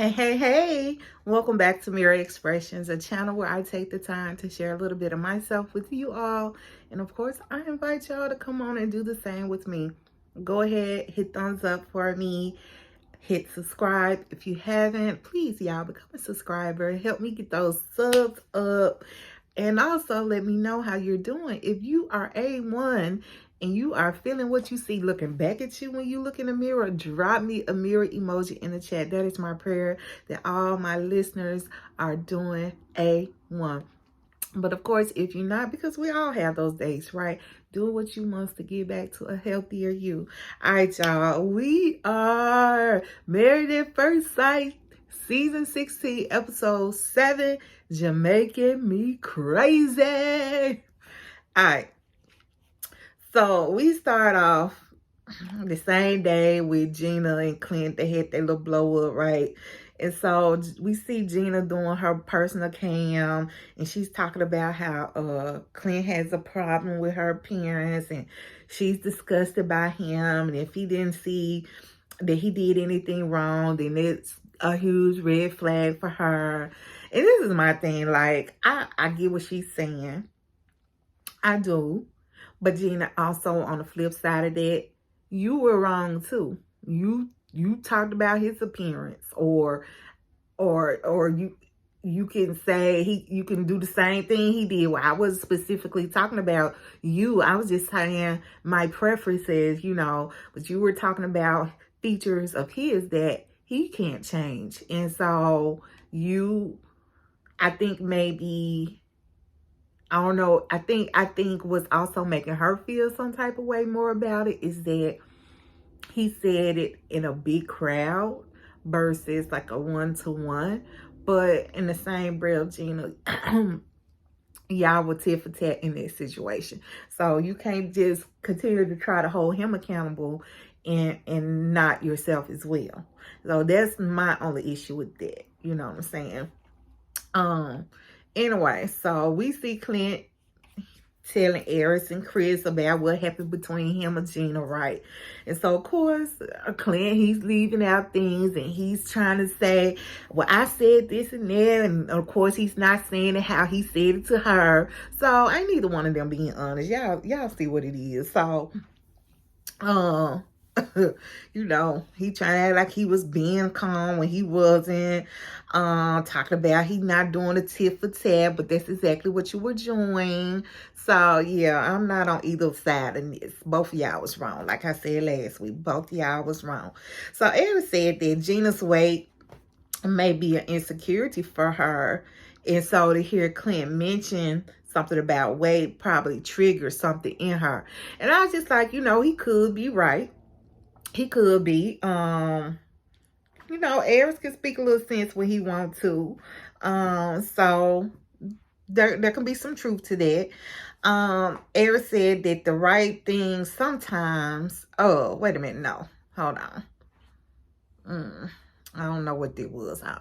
Hey, welcome back to Mirror Expressions, a channel where I take the time to share a little bit of myself with you all. And of course, I invite y'all to come on and do the same with me. Go ahead, hit thumbs up for me, hit subscribe. If you haven't, please, y'all, become a subscriber. Help me get those subs up. And also let me know how you're doing. If you are A1 and you are feeling what you see looking back at you when you look in the mirror, drop me a mirror emoji in the chat. That is my prayer that all my listeners are doing A1. But of course, if you're not, because we all have those days, right? Do what you must to get back to a healthier you. All right, y'all. We are Married at First Sight, Season 16, Episode 7, Jamaican Me Crazy. All right. So we start off the same day with Gina and Clint. They had their little blow up, right? And so we see Gina doing her personal cam, and she's talking about how Clint has a problem with her appearance, and she's disgusted by him. And if he didn't see that he did anything wrong, then it's a huge red flag for her. And this is my thing. Like, I get what she's saying. I do. But Gina, also on the flip side of that, you were wrong too. You talked about his appearance, or you can say you can do the same thing he did. Well, I was specifically talking about you. I was just saying my preferences, but you were talking about features of his that he can't change. And so I think maybe, I don't know. I think what's also making her feel some type of way more about it is that he said it in a big crowd versus like a one-to-one. But in the same breath, Gina, y'all were tit for tat in this situation. So you can't just continue to try to hold him accountable and not yourself as well. So that's my only issue with that. You know what I'm saying? Anyway, so we see Clint telling Eris and Chris about what happened between him and Gina, right? And so, of course, Clint, he's leaving out things, and he's trying to say, well, I said this and that, and of course, he's not saying it how he said it to her. So, ain't neither one of them being honest. Y'all see what it is. So, he trying to act like he was being calm when he wasn't. Talking about he not doing a tit for tat, but that's exactly what you were doing. So yeah, I'm not on either side of this. Both of y'all was wrong. Like I said last week, both of y'all was wrong. So Eric said that Gina's weight may be an insecurity for her. And so to hear Clint mention something about weight probably triggers something in her. And I was just like, he could be right. He could be. Aries can speak a little sense when he wants to. So there can be some truth to that. Aries said that the right thing sometimes. Oh, wait a minute. No, hold on. I don't know what that was. I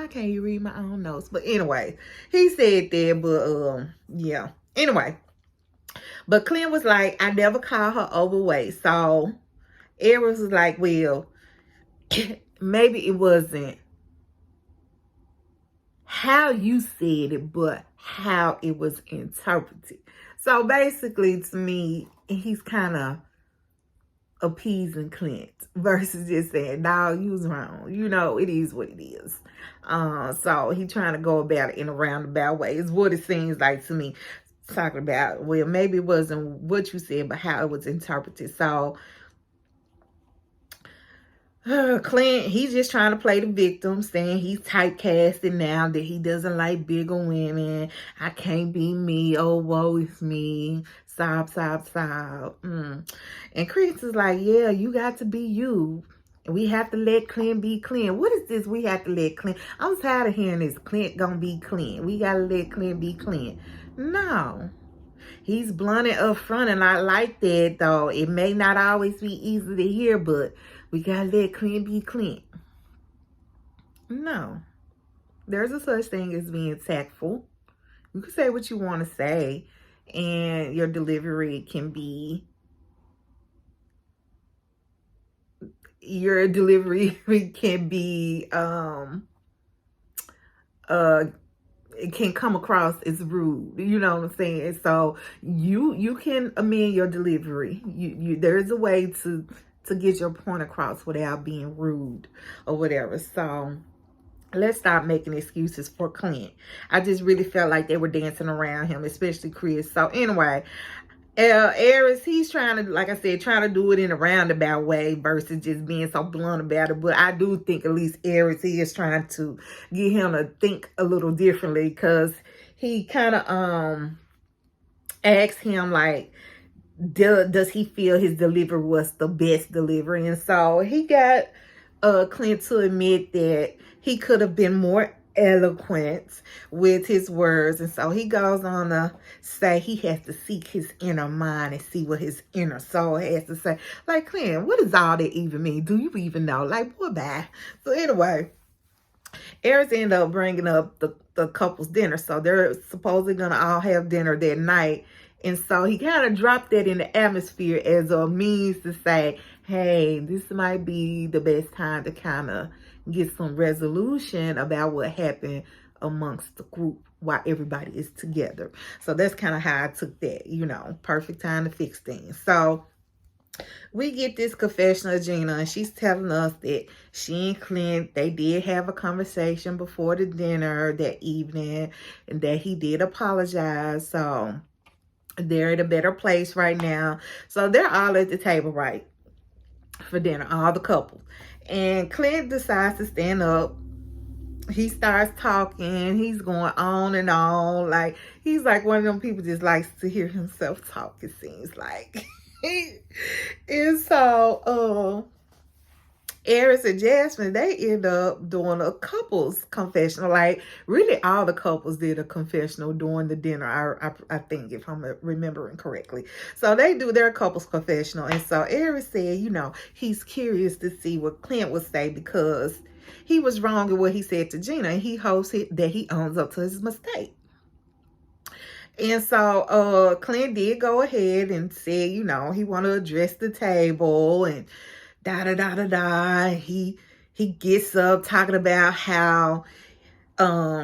can't read my own notes. But anyway, he said that. But yeah. Anyway, but Clint was like, I never called her overweight. So Aries was like, well, maybe it wasn't how you said it, but how it was interpreted. So basically, to me, he's kind of appeasing Clint versus just saying, no, you was wrong. It is what it is. So he trying to go about it in a roundabout way is what it seems like to me. Talking about, well, maybe it wasn't what you said, but how it was interpreted. So Clint, he's just trying to play the victim, saying he's typecasted now, that he doesn't like bigger women. I can't be me. Oh, woe is me. Sob, sob, sob. And Chris is like, yeah, you got to be you. We have to let Clint be Clint. What is this? We have to let Clint. I'm tired of hearing this. Clint gonna be Clint. We gotta let Clint be Clint. No. He's blunt and upfront, and I like that, though. It may not always be easy to hear, but we gotta let Clint be Clint. No. There's a such thing as being tactful. You can say what you want to say, and your delivery can be your delivery can be it can come across as rude. You know what I'm saying? So you can amend your delivery. You there's a way to get your point across without being rude or whatever. So let's stop making excuses for Clint. I just really felt like they were dancing around him, especially Chris. So anyway, Aries, he's trying to, like I said, trying to do it in a roundabout way versus just being so blunt about it. But I do think at least Aries, he is trying to get him to think a little differently, because he kind of asked him like, does he feel his delivery was the best delivery? And so he got Clint to admit that he could have been more eloquent with his words. And so he goes on to say he has to seek his inner mind and see what his inner soul has to say. Like, Clint, what does all that even mean? Do you even know? Like, boy, bye. So anyway, Aries ended up bringing up the couple's dinner. So they're supposedly going to all have dinner that night. And so he kind of dropped that in the atmosphere as a means to say, hey, this might be the best time to kind of get some resolution about what happened amongst the group while everybody is together. So that's kind of how I took that, you know, perfect time to fix things. So we get this confession of Gina, and she's telling us that she and Clint, they did have a conversation before the dinner that evening, and that he did apologize. So they're at a better place right now. So they're all at the table, right, for dinner, all the couples. And Clint decides to stand up. He starts talking. He's going on and on. Like, he's like one of them people just likes to hear himself talk, it seems like. And so, Aries and Jasmine, they end up doing a couples confessional. Like, really all the couples did a confessional during the dinner, I think, if I'm remembering correctly. So they do their couples confessional. And so Aries said, you know, he's curious to see what Clint would say, because he was wrong in what he said to Gina, and he hopes that he owns up to his mistake. And so Clint did go ahead and say, you know, he want to address the table and da-da-da-da-da. He gets up talking about how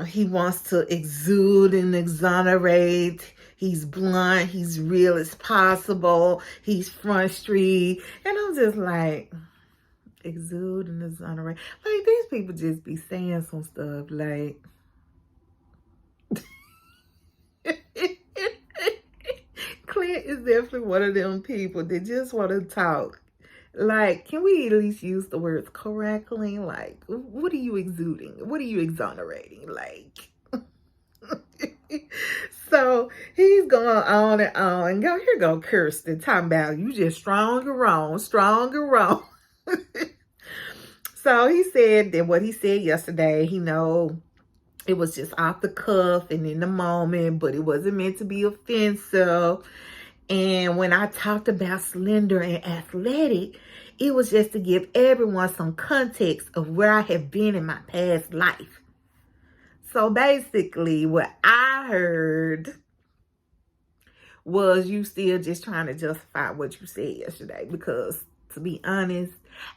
he wants to exude and exonerate. He's blunt. He's real as possible. He's front street. And I'm just like, exude and exonerate. Like, these people just be saying some stuff like... Clint is definitely one of them people that just want to talk. Like, can we at least use the words correctly? Like, what are you exuding? What are you exonerating? Like, so he's going on and on. And here go Kirsten talking about you just strong and wrong, strong and wrong. So he said that what he said yesterday, he know it was just off the cuff and in the moment, but it wasn't meant to be offensive. And when I talked about slender and athletic, it was just to give everyone some context of where I have been in my past life. So basically, what I heard was you still just trying to justify what you said yesterday, because to be honest,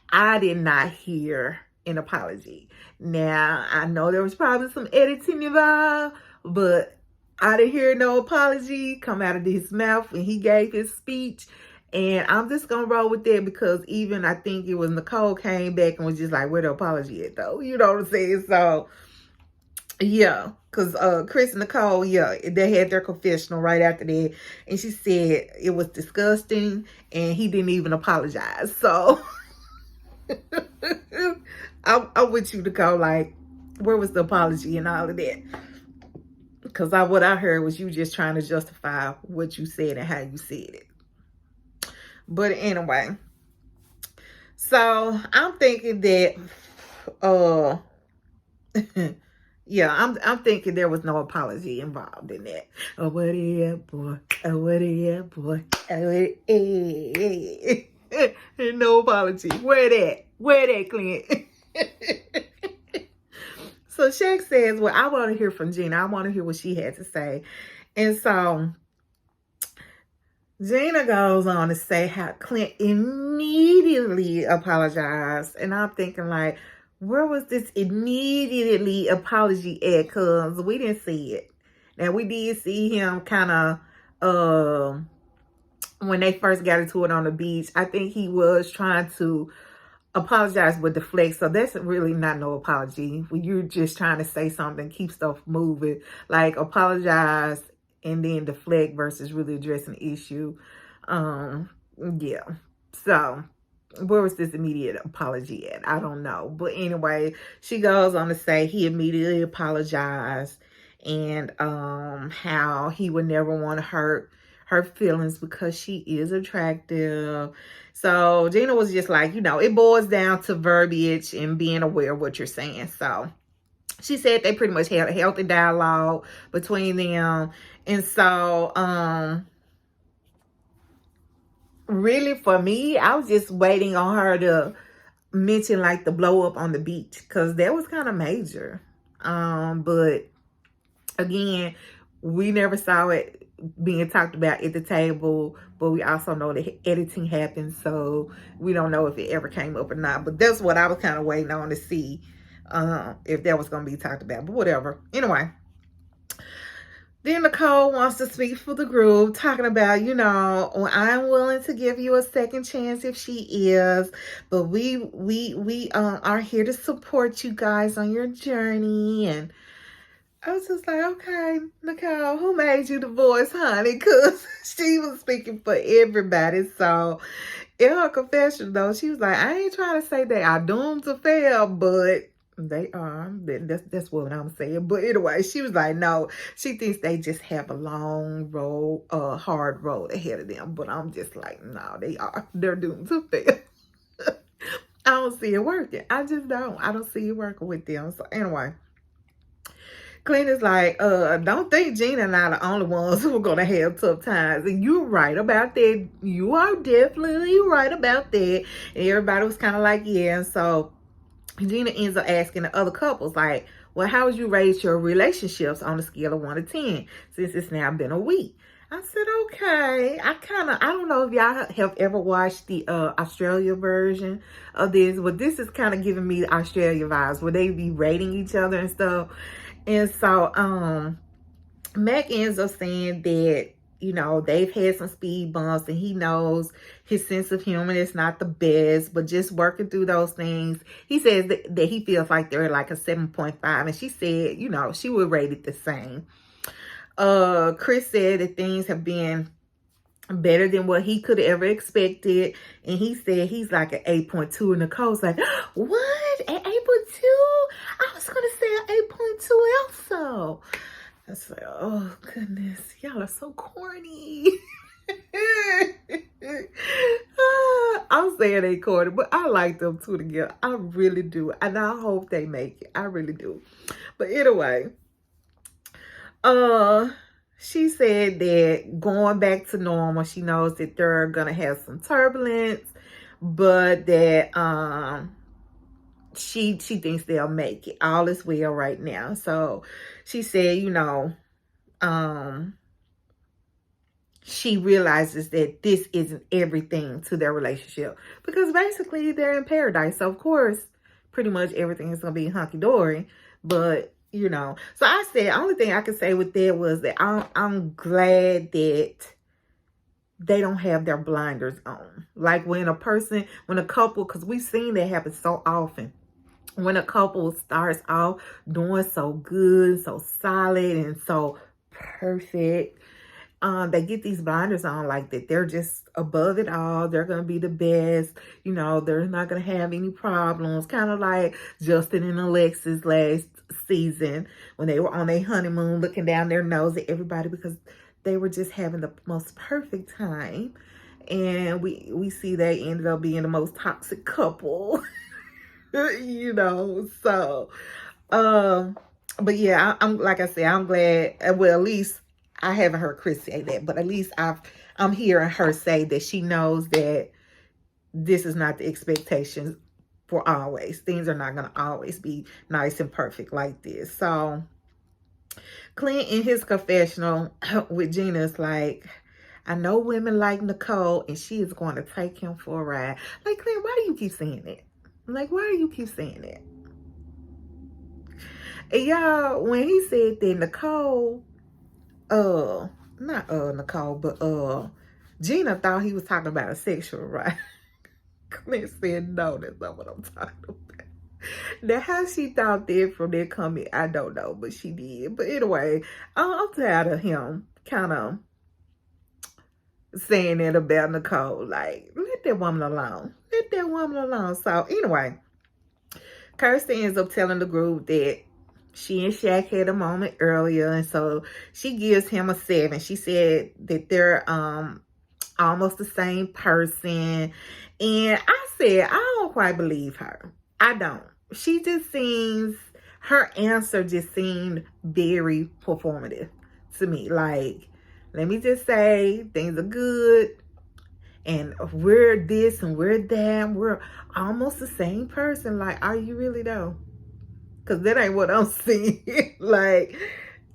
I did not hear an apology. Now, I know there was probably some editing involved, but I didn't hear no apology come out of his mouth when he gave his speech. And I'm just going to roll with that, because even I think it was Nicole came back and was just like, where the apology at though? You know what I'm saying? So, yeah, because Chris and Nicole, yeah, they had their confessional right after that. And she said it was disgusting and he didn't even apologize. So, I'm with you, Nicole. Like, where was the apology and all of that? Because what I heard was you just trying to justify what you said and how you said it. But anyway, so I'm thinking that, yeah, I'm thinking there was no apology involved in that. Oh, what yeah, boy. Oh, what yeah, boy. Oh, and no apology. Where that, Clint? So Shaq says, well, I want to hear from Gina. I want to hear what she had to say. And so Gina goes on to say how Clint immediately apologized. And I'm thinking, like, where was this immediately apology at? Because we didn't see it. Now, we did see him kind of, when they first got into it on the beach, I think he was trying to apologize with deflect. So that's really not no apology. When you're just trying to say something, keep stuff moving. Like, apologize and then deflect versus really addressing the issue. Yeah. So where was this immediate apology at? I don't know. But anyway, she goes on to say he immediately apologized and how he would never want to hurt her feelings because she is attractive. So Gina was just like, it boils down to verbiage and being aware of what you're saying. So she said they pretty much had a healthy dialogue between them. And so really for me, I was just waiting on her to mention like the blow up on the beach, because that was kind of major. But again, we never saw it being talked about at the table, but we also know that editing happens, so we don't know if it ever came up or not. But that's what I was kind of waiting on to see, if that was going to be talked about. But whatever. Anyway, then Nicole wants to speak for the group, talking about, I'm willing to give you a second chance if she is, but we are here to support you guys on your journey. And I was just like, okay, Nicole, who made you the voice, honey? Because she was speaking for everybody. So in her confession, though, she was like, I ain't trying to say they are doomed to fail, but they are. That's what I'm saying. But anyway, she was like, no, she thinks they just have a long road, hard road ahead of them. But I'm just like, no, they are. They're doomed to fail. I don't see it working. I just don't. I don't see it working with them. So anyway, Clint is like, don't think Gina and I are the only ones who are going to have tough times. And you're right about that. You are definitely right about that. And everybody was kind of like, yeah. And so Gina ends up asking the other couples, like, well, how would you rate your relationships on a scale of 1 to 10 since it's now been a week? I said, okay. I don't know if y'all have ever watched the Australia version of this, but this is kind of giving me the Australia vibes where they be rating each other and stuff. And so Mac ends up saying that, they've had some speed bumps and he knows his sense of humor is not the best, but just working through those things. He says that he feels like they're like a 7.5. And she said, she would rate it the same. Chris said that things have been better than what he could have ever expected. And he said he's like an 8.2. And Nicole's like, what? An 8.2? I was going to say an 8.2 also. I was like, oh, goodness. Y'all are so corny. I'm saying they corny, but I like them two together. I really do. And I hope they make it. I really do. But anyway, she said that going back to normal, she knows that they're gonna have some turbulence, but that she thinks they'll make it. All is well right now. So she said, she realizes that this isn't everything to their relationship, because basically they're in paradise. So of course, pretty much everything is gonna be hunky-dory. But so I said, the only thing I could say with that was that I'm glad that they don't have their blinders on. Like when a couple, because we've seen that happen so often. When a couple starts off doing so good, so solid, and so perfect, they get these blinders on, like that they're just above it all. They're going to be the best. They're not going to have any problems. Kind of like Justin and Alexis last season when they were on their honeymoon, looking down their nose at everybody because they were just having the most perfect time. And we see they ended up being the most toxic couple. So but yeah, I'm like I said, I'm glad. Well, at least I haven't heard Chris say that, but at least I'm hearing her say that she knows that this is not the expectations for always. Things are not going to always be nice and perfect like this. So Clint in his confessional with Gina is like, I know women like Nicole, and she is going to take him for a ride. Like, Clint, why do you keep saying that? Like, why do you keep saying that? And y'all, when he said that Nicole, not Nicole, but Gina thought he was talking about a sexual ride. Clint said, no, that's not what I'm talking about. Now, how she thought that from that comment, I don't know, but she did. But anyway, I'm tired of him kind of saying that about Nicole. Like, let that woman alone. Let that woman alone. So, anyway, Kirsten ends up telling the group that she and Shaq had a moment earlier, and so she gives him a 7. She said that they're almost the same person. And I said, I don't quite believe her. I don't. She just seems, her answer just seemed very performative to me. Like, let me just say, things are good, and we're this and we're that. We're almost the same person. Like, are you really though? Because that ain't what I'm seeing. Like,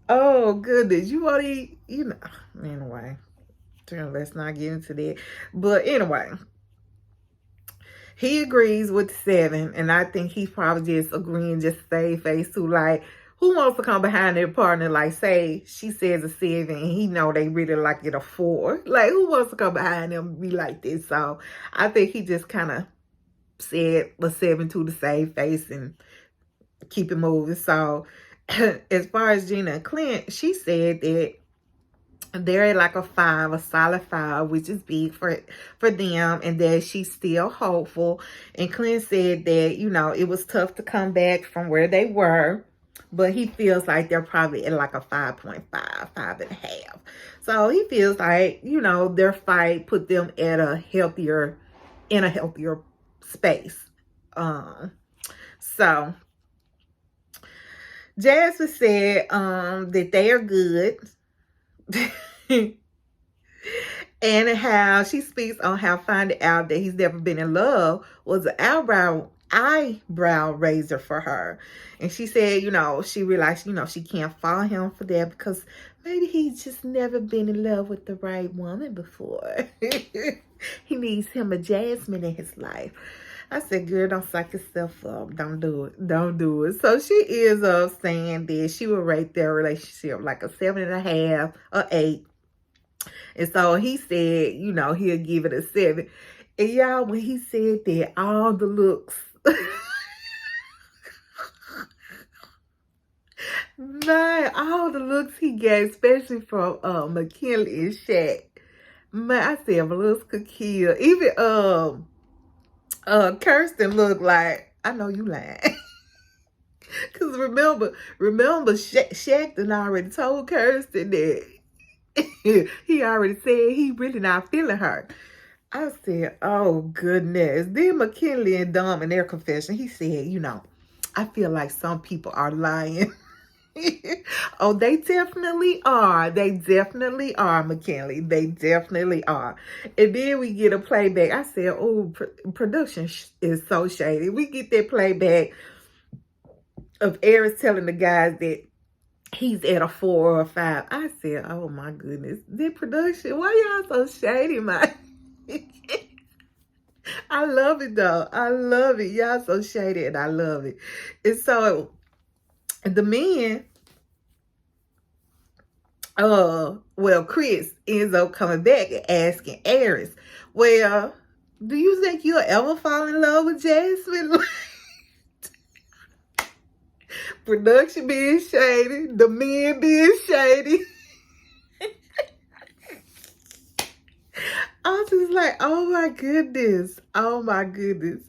oh goodness, you already, you know. Anyway, let's not get into that. But anyway, he agrees with 7, and I think he's probably just agreeing just to save face too. Like, who wants to come behind their partner? Like, say she says a 7, and he know they really like it a 4. Like, who wants to come behind them and be like this? So I think he just kind of said a 7 to the save face and keep it moving. So as far as Gina and Clint, she said that they're at like a 5, a solid 5, which is big for them, and that she's still hopeful. And Clint said that, you know, it was tough to come back from where they were, but he feels like they're probably at like a 5.5, 5.5. So he feels like, you know, their fight put them at a healthier space. So Jasmine said that they are good. And how she speaks on how finding out that he's never been in love was an eyebrow raiser for her. And she said, you know, she realized, you know, she can't follow him for that because maybe he's just never been in love with the right woman before. He needs him a Jasmine in his life. I said, girl, don't psych yourself up. Don't do it. Don't do it. So she is saying that she would rate their relationship like a 7.5 or 8. And so he said, you know, he'll give it a 7. And y'all, when he said that, all the looks, man, all the looks he gave, especially from McKinley and Shaq, man, I said, looks could kill. Even Kirsten looked like, I know you lying. Because remember, Shaq done already told Kirsten that he already said he really not feeling her. I said, oh goodness. Then McKinley and Dom in their confession, he said, you know, I feel like some people are lying. Oh, they definitely are. They definitely are, McKinley. They definitely are. And then we get a playback. I said, oh, production is so shady. We get that playback of Eris telling the guys that he's at a 4 or a 5. I said, oh my goodness. The production, why y'all so shady, man? I love it though. I love it. Y'all so shady and I love it. And so the men, well, Chris ends up coming back and asking Eris, well, do you think you'll ever fall in love with Jasmine? Production being shady, the men being shady. I was just like, oh my goodness. Oh my goodness.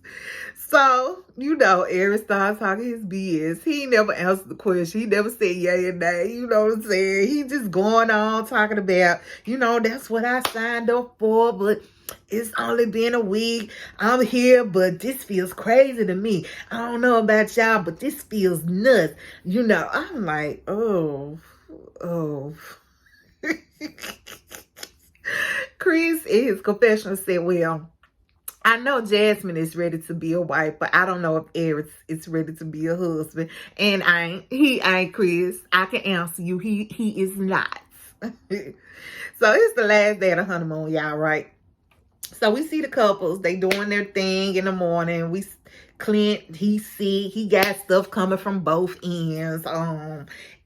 So, you know, Eric starts talking his BS. He never answered the question. He never said yay or nay. You know what I'm saying? He just going on talking about, you know, that's what I signed up for, but it's only been a week. I'm here, but this feels crazy to me. I don't know about y'all, but this feels nuts. You know, I'm like, oh. Chris in his confessional said, well, I know Jasmine is ready to be a wife, but I don't know if Eric is ready to be a husband. And he ain't, Chris. I can answer you. He is not. So it's the last day of the honeymoon, y'all, right? So we see the couples, they doing their thing in the morning. Clint, he sick, he got stuff coming from both ends.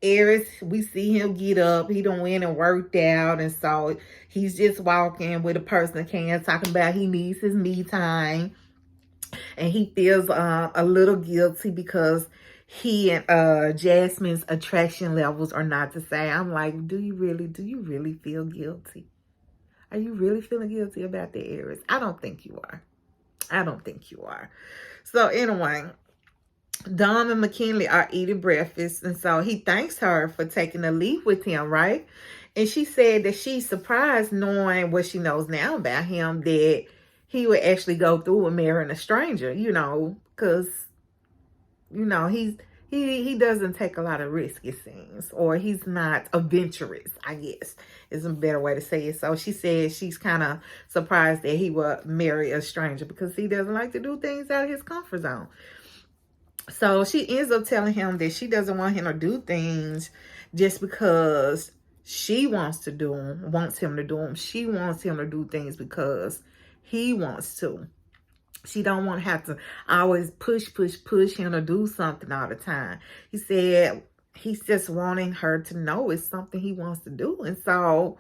Eris, we see him get up, he done went and worked out, and so he's just walking with a personal can, talking about he needs his me time, and he feels a little guilty because he and Jasmine's attraction levels are not the same. I'm like, do you really feel guilty? Are you really feeling guilty about the Aries? I don't think you are. I don't think you are. So anyway, Dom and McKinley are eating breakfast. And so he thanks her for taking the leap with him, right? And she said that she's surprised, knowing what she knows now about him, that he would actually go through with marrying a stranger, because, he doesn't take a lot of risk, it seems, or he's not adventurous, I guess is a better way to say it. So she said she's kind of surprised that he would marry a stranger because he doesn't like to do things out of his comfort zone. So she ends up telling him that she doesn't want him to do things just because she wants him to do them. She wants him to do things because he wants to. She don't want to have to always push him to do something all the time. He said he's just wanting her to know it's something he wants to do. And so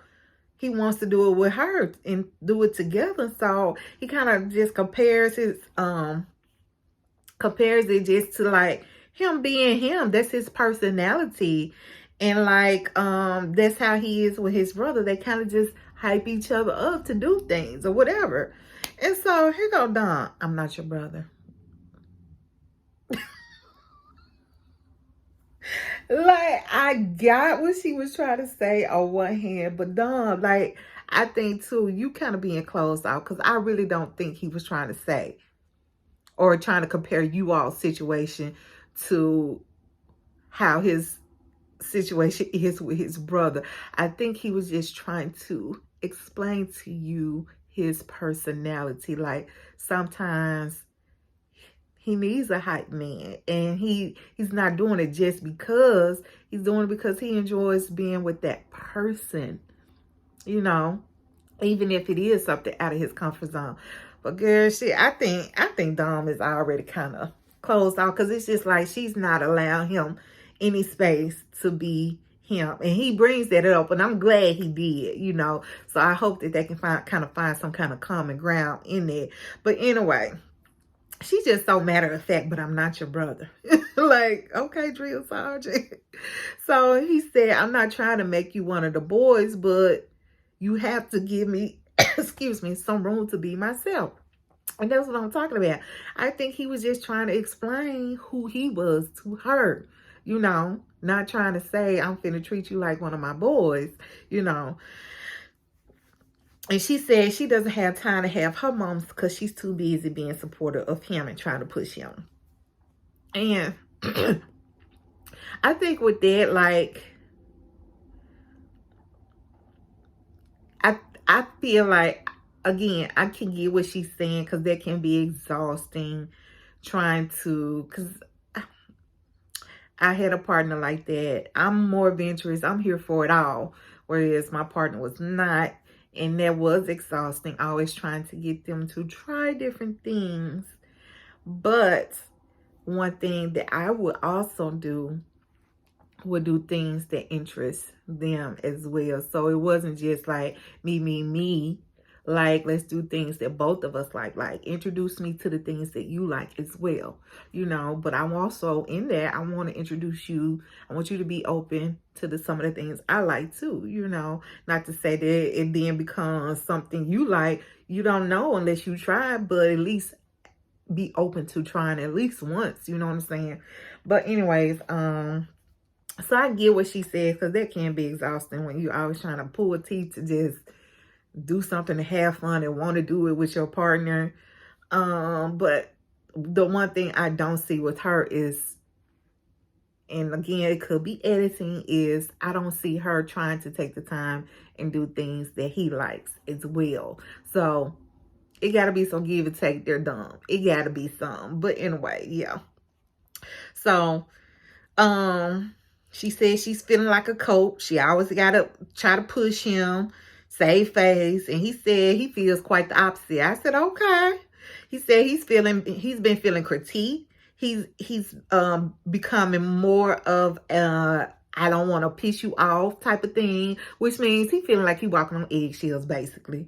he wants to do it with her and do it together. So he kind of just compares it just to like him being him. That's his personality. And like, that's how he is with his brother. They kind of just hype each other up to do things or whatever. And so here go Don. I'm not your brother. Like, I got what she was trying to say on one hand, but Don, like, I think too, you kind of being closed out, because I really don't think he was trying to say or trying to compare you all's situation to how his situation is with his brother. I think he was just trying to explain to you his personality. Like, sometimes he needs a hype man, and he's not doing it just because. He's doing it because he enjoys being with that person, even if it is something out of his comfort zone. But girl, I think Dom is already kind of closed off, because it's just like she's not allowing him any space to be him. And he brings that up, and I'm glad he did, So I hope that they can find some kind of common ground in there. But anyway, she's just so matter of fact, but I'm not your brother. Like, okay, drill sergeant. So he said, I'm not trying to make you one of the boys, but you have to give me, excuse me, some room to be myself. And that's what I'm talking about. I think he was just trying to explain who he was to her, not trying to say, I'm finna treat you like one of my boys, And she said she doesn't have time to have her moms because she's too busy being supportive of him and trying to push him. And I think with that, like, I feel like, again, I can get what she's saying, because that can be exhausting because I had a partner like that. I'm more adventurous. I'm here for it all. Whereas my partner was not. And that was exhausting. Always trying to get them to try different things. But one thing that I would also do would do things that interest them as well. So it wasn't just like me. Like, let's do things that both of us like. Like, introduce me to the things that you like as well, But I'm also in there. I want to introduce you. I want you to be open to some of the things I like too, Not to say that it then becomes something you like. You don't know unless you try, but at least be open to trying at least once. You know what I'm saying? But anyways, so I get what she says, because that can be exhausting when you're always trying to pull teeth to just do something to have fun and want to do it with your partner. But the one thing I don't see with her is, and again, it could be editing, is I don't see her trying to take the time and do things that he likes as well. So it got to be some give and take. They're dumb. It got to be some. But anyway, yeah. So, She says she's feeling like a coach. She always got to try to push him, save face. And he said he feels quite the opposite. I said, okay. He said he's been feeling critique. He's becoming more of I don't want to piss you off type of thing, which means he feeling like he walking on eggshells, basically.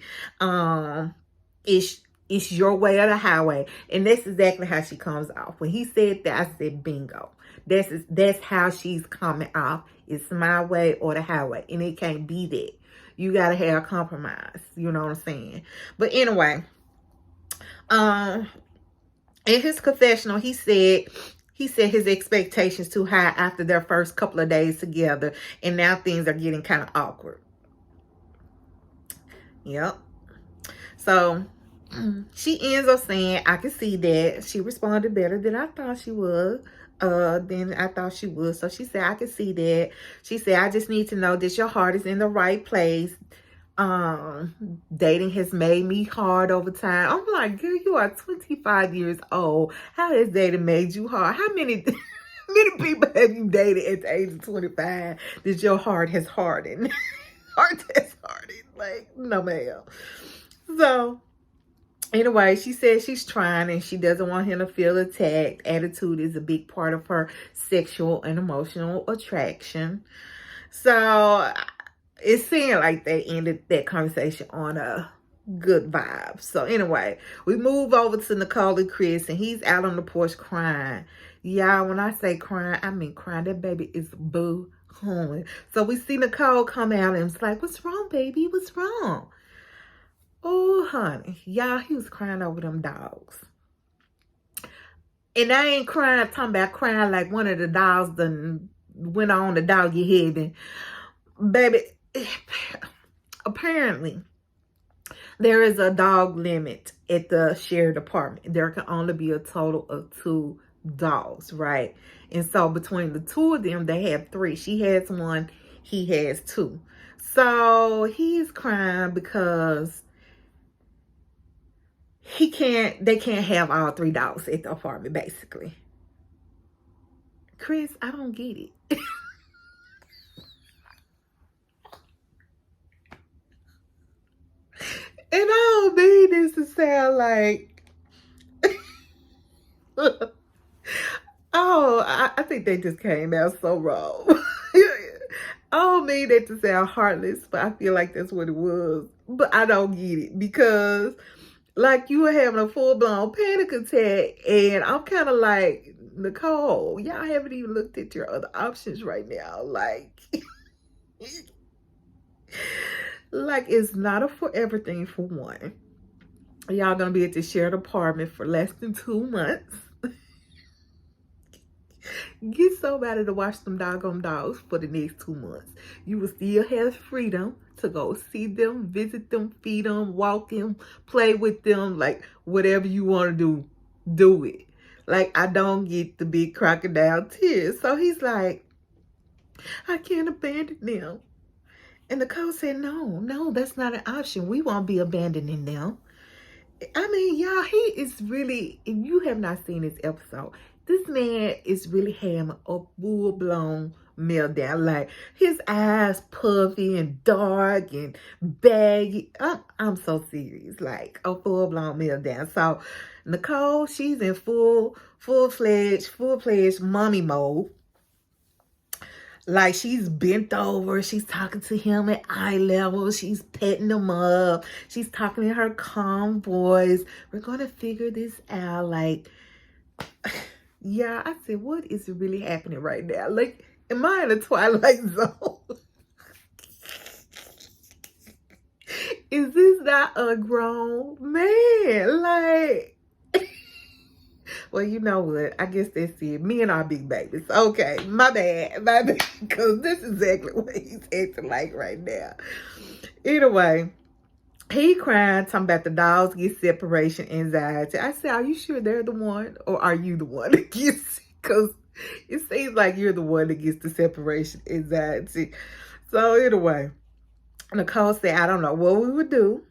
It's your way or the highway. And that's exactly how she comes off. When he said that, I said, bingo. That's how she's coming off. It's my way or the highway. And it can't be that. You got to have compromise. You know what I'm saying? But anyway, in his confessional, he said his expectations too high after their first couple of days together. And now things are getting kind of awkward. Yep. So she ends up saying, I can see that. She responded better than I thought she would. So she said, I can see that. She said, I just need to know that your heart is in the right place. Dating has made me hard over time. I'm like, girl, you are 25 years old. How has dating made you hard? How many people have you dated at the age of 25 that your heart has hardened? Heart has hardened. Like, no, ma'am. So anyway, she says she's trying and she doesn't want him to feel attacked. Attitude is a big part of her sexual and emotional attraction. So it seemed like they ended that conversation on a good vibe. So anyway, we move over to Nicole and Chris, and he's out on the porch crying. Y'all, when I say crying, I mean crying. That baby is boo-hooing. So we see Nicole come out and it's like, what's wrong, baby? What's wrong? Oh, honey. Y'all, he was crying over them dogs. And I ain't crying, talking about crying like one of the dogs done went on the doggy head. And, baby, apparently, there is a dog limit at the shared apartment. There can only be a total of 2 dogs, right? And so between the 2 of them, they have 3. She has 1, he has 2. So he's crying because they can't have all 3 dogs at the apartment, basically. Chris, I don't get it. And I don't mean this to sound like, I think they just came out so wrong. I don't mean that to sound heartless, but I feel like that's what it was. But I don't get it because, like, you were having a full-blown panic attack, and I'm kind of like, Nicole, y'all haven't even looked at your other options right now. Like, like, it's not a forever thing for one. Y'all gonna be at the shared apartment for less than 2 months. Get somebody to watch them doggone dogs for the next 2 months. You will still have freedom to go see them, visit them, feed them, walk them, play with them, like whatever you want to do, do it. Like, I don't get the big crocodile tears. So he's like, I can't abandon them. And Nicole said, no, that's not an option. We won't be abandoning them. I mean, y'all, he is really, if you have not seen this episode, this man is really having a full-blown meltdown. Like, his eyes puffy and dark and baggy. I'm so serious. Like, a full-blown meltdown. So, Nicole, she's in full-fledged mommy mode. Like, she's bent over. She's talking to him at eye level. She's petting him up. She's talking in her calm voice. We're going to figure this out. Like, yeah, I said, what is really happening right now? Like, am I in a Twilight Zone? Is this not a grown man? Like, well, you know what? I guess that's it. Me and our big babies. Okay, my bad. Because this is exactly what he's acting like right now. Anyway, he crying, talking about the dogs get separation anxiety. I said, are you sure they're the one? Or are you the one that gets it? Because it seems like you're the one that gets the separation anxiety. So anyway, Nicole said, I don't know what we would do,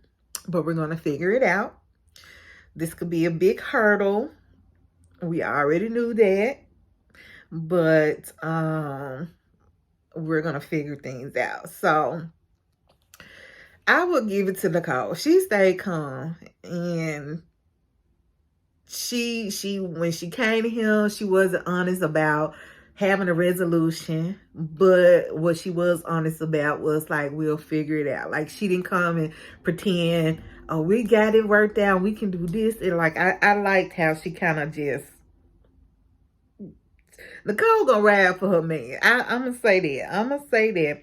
but we're going to figure it out. This could be a big hurdle. We already knew that. But we're going to figure things out. So I will give it to Nicole. She stayed calm, and she when she came to him, she wasn't honest about having a resolution, but what she was honest about was like, we'll figure it out. Like, she didn't come and pretend, oh, we got it worked out, we can do this. And like, I liked how she kind of just, Nicole gonna ride for her man. I'm gonna say that. I'm gonna say that.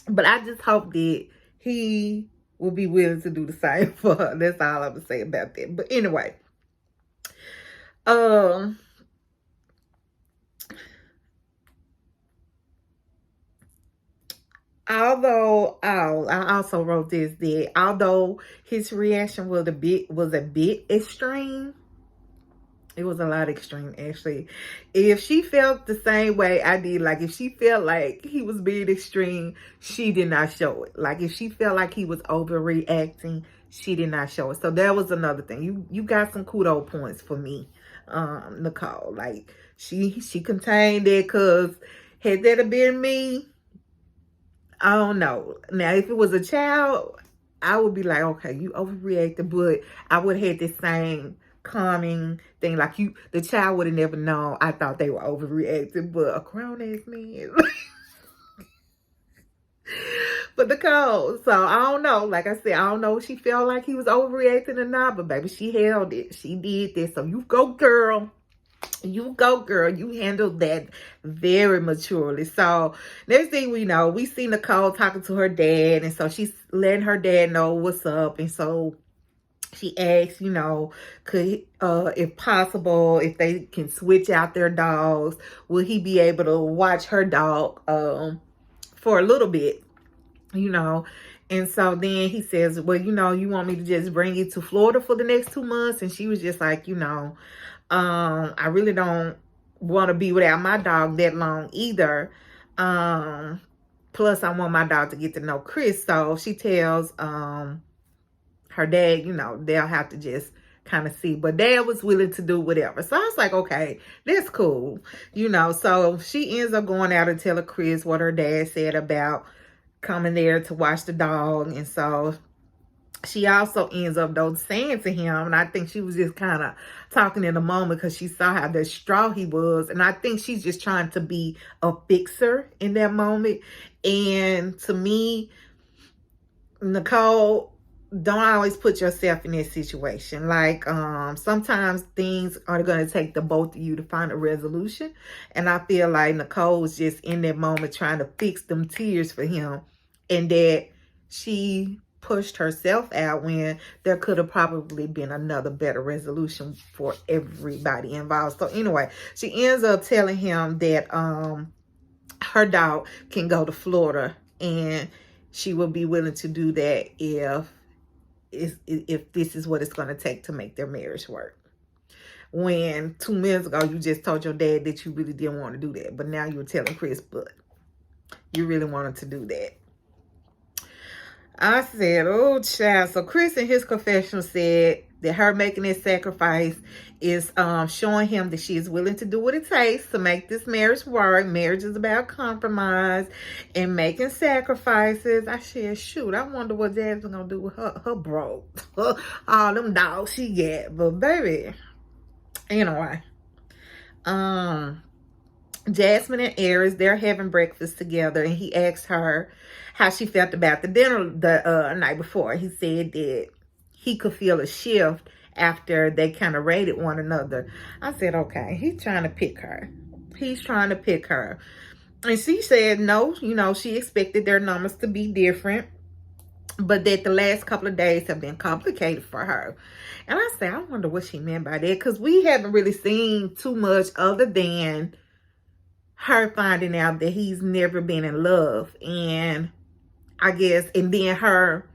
But I just hope that he will be willing to do the same for her. That's all I'm gonna say about that. But anyway, um, I also wrote this, that although his reaction was a bit extreme, it was a lot extreme, actually. If she felt the same way I did, like if she felt like he was being extreme, she did not show it. Like if she felt like he was overreacting, she did not show it. So that was another thing. You got some kudo points for me, Nicole. Like she contained it, because had that have been me, I don't know. Now if it was a child, I would be like, okay, you overreacted, but I would have had the same calming thing. Like the child would have never known I thought they were overreacting, but a grown ass man. But Nicole, so I don't know. Like I said, I don't know if she felt like he was overreacting or not, but baby, she held it. She did this. So you go, girl. You go, girl. You handled that very maturely. So next thing we know, we see Nicole talking to her dad, and so she's letting her dad know what's up. And so she asks, could, if possible, if they can switch out their dogs, will he be able to watch her dog for a little bit, And so then he says, well, you want me to just bring you to Florida for the next 2 months? And she was just like, I really don't want to be without my dog that long either. Plus, I want my dog to get to know Chris. So she tells her dad, they'll have to just kind of see. But dad was willing to do whatever. So I was like, okay, that's cool. So she ends up going out and telling Chris what her dad said about coming there to watch the dog. And so she also ends up, though, saying to him, and I think she was just kind of talking in a moment because she saw how distraught he was. And I think she's just trying to be a fixer in that moment. And to me, Nicole, don't always put yourself in that situation. Like, sometimes things are going to take the both of you to find a resolution. And I feel like Nicole was just in that moment trying to fix them tears for him. And that she pushed herself out when there could have probably been another better resolution for everybody involved. So anyway, she ends up telling him that her dog can go to Florida, and she will be willing to do that if this is what it's going to take to make their marriage work. When 2 minutes ago you just told your dad that you really didn't want to do that, but now you're telling Chris, but you really wanted to do that. I said, oh, child. So Chris in his confessional said that her making this sacrifice is showing him that she is willing to do what it takes to make this marriage work. Marriage is about compromise and making sacrifices. I said, shoot, I wonder what Jasmine gonna do with her bro. All them dogs she get. But baby, anyway. Jasmine and Aries, they're having breakfast together, and he asked her how she felt about the dinner the night before. He said that he could feel a shift after they kind of rated one another. I said, okay, he's trying to pick her. He's trying to pick her. And she said no, she expected their numbers to be different, but that the last couple of days have been complicated for her. And I said, I wonder what she meant by that, because we haven't really seen too much other than her finding out that he's never been in love. And then her,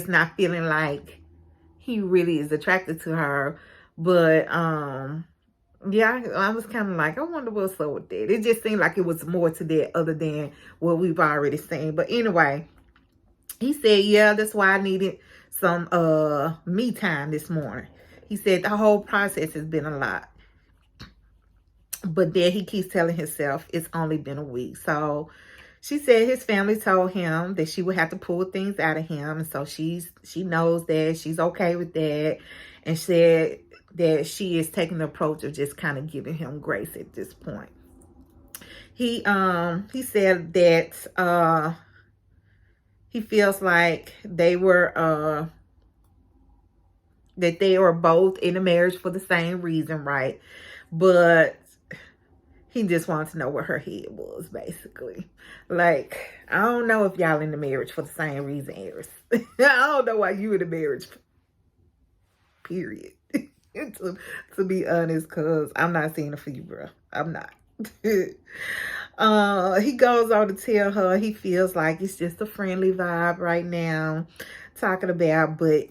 not feeling like he really is attracted to her. But, yeah, I was kind of like, I wonder what's up with that. It just seemed like it was more to that other than what we've already seen. But anyway, he said, yeah, that's why I needed some me time this morning. He said the whole process has been a lot. But then he keeps telling himself it's only been a week. So She said his family told him that she would have to pull things out of him. And so she knows that. She's okay with that. And said that she is taking the approach of just kind of giving him grace at this point. He said that he feels like they were both in a marriage for the same reason, right? But he just wants to know where her head was, basically. Like, I don't know if y'all in the marriage for the same reason, Aries. I don't know why you in the marriage, period. to be honest, because I'm not seeing it for you, bro. I'm not. He goes on to tell her he feels like it's just a friendly vibe right now, talking about, but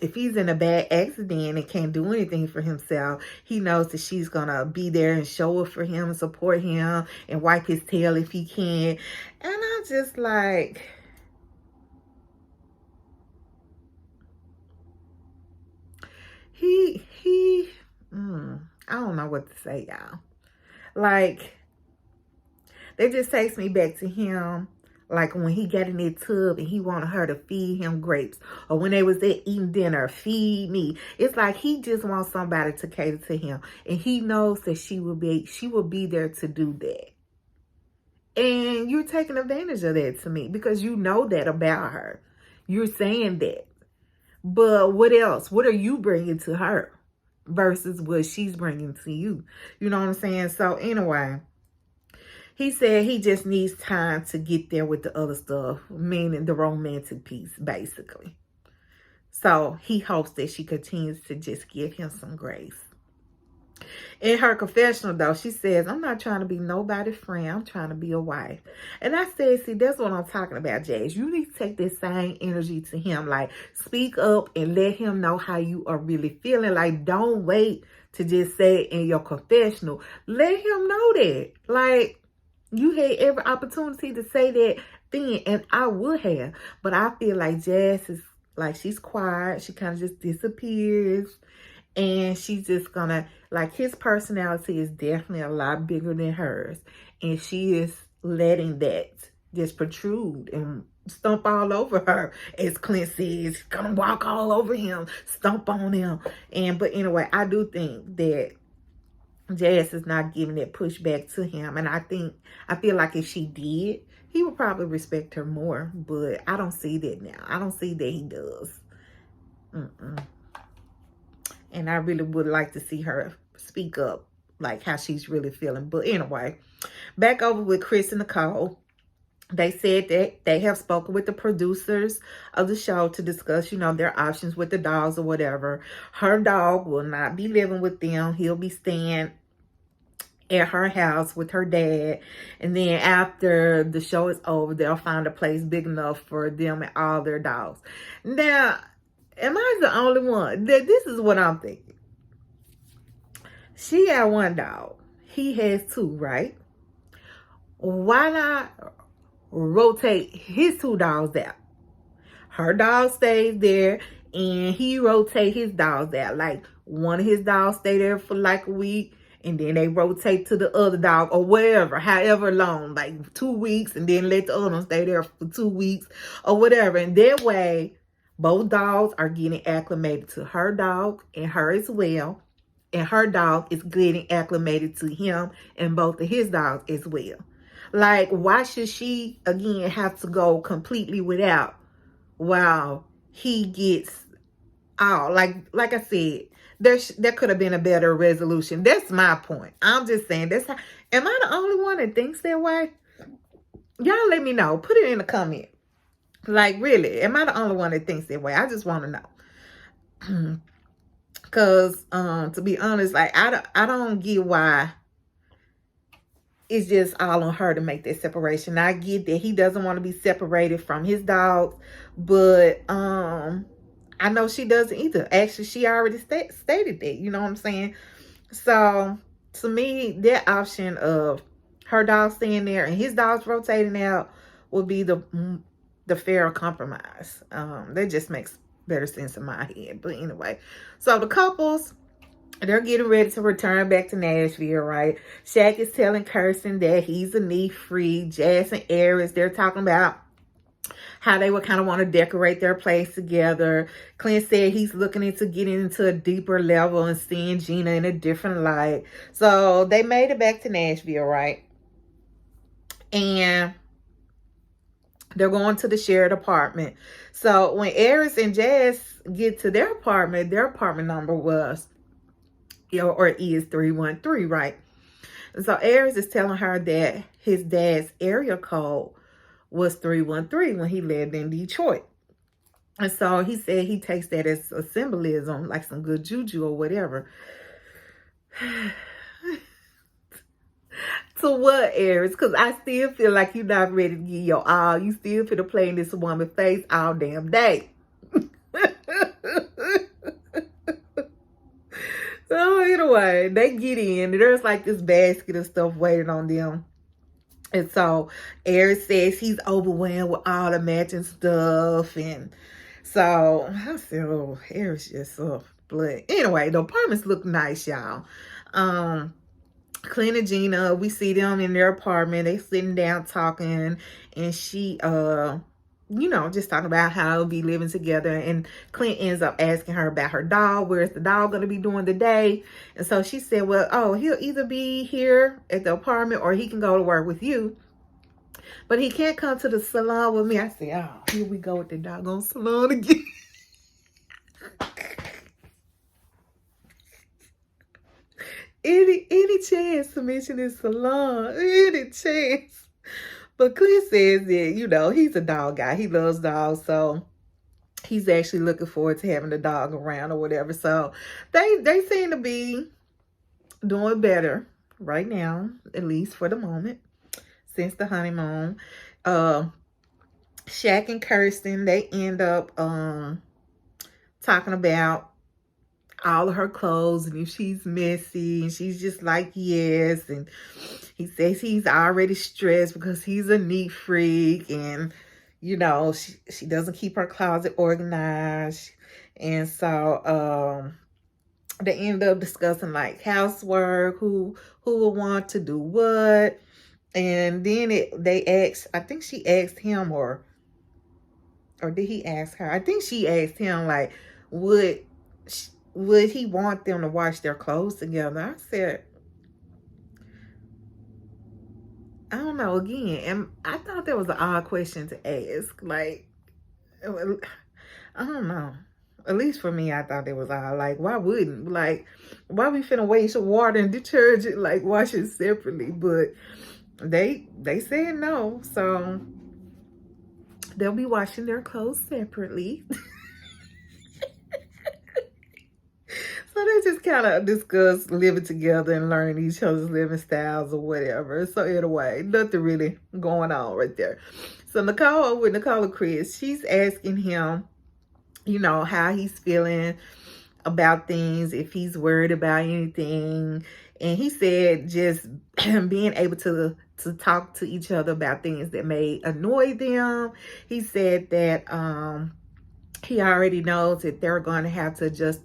if he's in a bad accident and can't do anything for himself, he knows that she's gonna be there and show up for him and support him and wipe his tail if he can. And I'm just like, I don't know what to say, y'all. Like, that just takes me back to him, like when he got in that tub and he wanted her to feed him grapes, or when they was there eating dinner, feed me. It's like he just wants somebody to cater to him, and he knows that she will be there to do that. And you're taking advantage of that to me because you know that about her. You're saying that. But what else? What are you bringing to her versus what she's bringing to you? You know what I'm saying? So anyway, he said he just needs time to get there with the other stuff, meaning the romantic piece, basically. So he hopes that she continues to just give him some grace. In her confessional, though, she says, I'm not trying to be nobody's friend. I'm trying to be a wife. And I said, see, that's what I'm talking about, Jazz. You need to take this same energy to him. Like, speak up and let him know how you are really feeling. Like, don't wait to just say it in your confessional. Let him know that. Like, you had every opportunity to say that then, and I would have. But I feel like Jazz is, like, she's quiet. She kind of just disappears. And she's just gonna, like, his personality is definitely a lot bigger than hers. And she is letting that just protrude and stomp all over her. As Clint says, gonna walk all over him, stomp on him. But anyway, I do think that Jazz is not giving that pushback to him. And I feel like if she did, he would probably respect her more. But I don't see that now. I don't see that he does. And I really would like to see her speak up, like how she's really feeling. But anyway, back over with Chris and Nicole. They said that they have spoken with the producers of the show to discuss, you know, their options with the dogs or whatever. Her dog will not be living with them. He'll be staying at her house with her dad. And then after the show is over, they'll find a place big enough for them and all their dogs. Now, am I the only one? This is what I'm thinking. She had one dog. He has two, right? Why not rotate his two dogs out? Her dog stays there, and he rotate his dogs out. Like, one of his dogs stay there for like a week, and then they rotate to the other dog, or whatever, however long, like 2 weeks, and then let the other one stay there for 2 weeks, or whatever. And that way, both dogs are getting acclimated to her dog and her as well. And her dog is getting acclimated to him and both of his dogs as well. Like, why should she, again, have to go completely without while he gets out? Like I said, there could have been a better resolution. That's my point. I'm just saying, that's how, am I the only one that thinks that way? Y'all let me know. Put it in the comment. Like, really, am I the only one that thinks that way? I just want to know. Because, to be honest, like, I don't get why it's just all on her to make that separation. I get that he doesn't want to be separated from his dogs, but I know she doesn't either. Actually, she already stated that, you know what I'm saying? So, to me, that option of her dog staying there and his dogs rotating out would be the fairer compromise. That just makes better sense in my head. But anyway, so the couples they're getting ready to return back to Nashville, right? Shaq is telling Kirsten that he's a knee free. Jazz and Aries, they're talking about how they would kind of want to decorate their place together. Clint said he's looking into getting into a deeper level and seeing Gina in a different light. So they made it back to Nashville, right? And they're going to the shared apartment. So when Aries and Jazz get to their apartment number was, or is 313, right? And so Aries is telling her that his dad's area code was 313 when he lived in Detroit. And so he said he takes that as a symbolism, like some good juju or whatever. To what, Aries? Because I still feel like you're not ready to give your all. You still finna play in this woman's face all damn day. So anyway, they get in. There's like this basket of stuff waiting on them. And so Aries says he's overwhelmed with all the matching stuff. And so I said, oh, Aries just but anyway, the apartments look nice, y'all. Clint and Gina, we see them in their apartment. They sitting down talking, and she just talking about how they'll be living together. And Clint ends up asking her about her dog. Where's the dog going to be doing today? And so she said, well, oh, he'll either be here at the apartment or he can go to work with you. But he can't come to the salon with me. I said, oh, here we go with the doggone salon again. Any chance to mention his salon? Any chance? But Clint says that, he's a dog guy. He loves dogs. So he's actually looking forward to having the dog around or whatever. So they seem to be doing better right now, at least for the moment, since the honeymoon. Shaq and Kirsten, they end up talking about all of her clothes and if she's messy, and she's just like, yes. And he says he's already stressed because he's a neat freak, and she doesn't keep her closet organized. And so they end up discussing like housework, who will want to do what. And then they asked, I think she asked him, or did he ask her? I think she asked him, like, would he want them to wash their clothes together? I said, I don't know. Again, and I thought that was an odd question to ask. Like, I don't know. At least for me, I thought it was odd. Like, why wouldn't? Like, why we finna waste water and detergent? Like, wash it separately. But they said no. So they'll be washing their clothes separately. So they just kind of discuss living together and learning each other's living styles or whatever. So anyway, nothing really going on right there. So Nicole and Chris, she's asking him, how he's feeling about things, if he's worried about anything. And he said just being able to talk to each other about things that may annoy them. He said that he already knows that they're going to have to adjust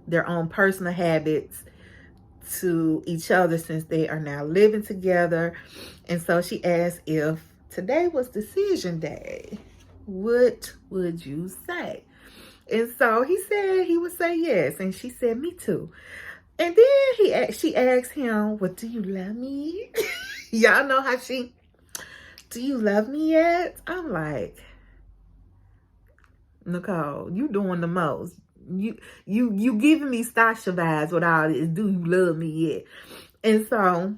their own personal habits to each other since they are now living together. And so she asked, if today was decision day, what would you say? And so he said he would say yes. And she said, me too. And then she asked him, well, do you love me? Y'all know how do you love me yet? I'm like, Nicole, you doing the most. You giving me Stasha vibes with all this, do you love me yet? And so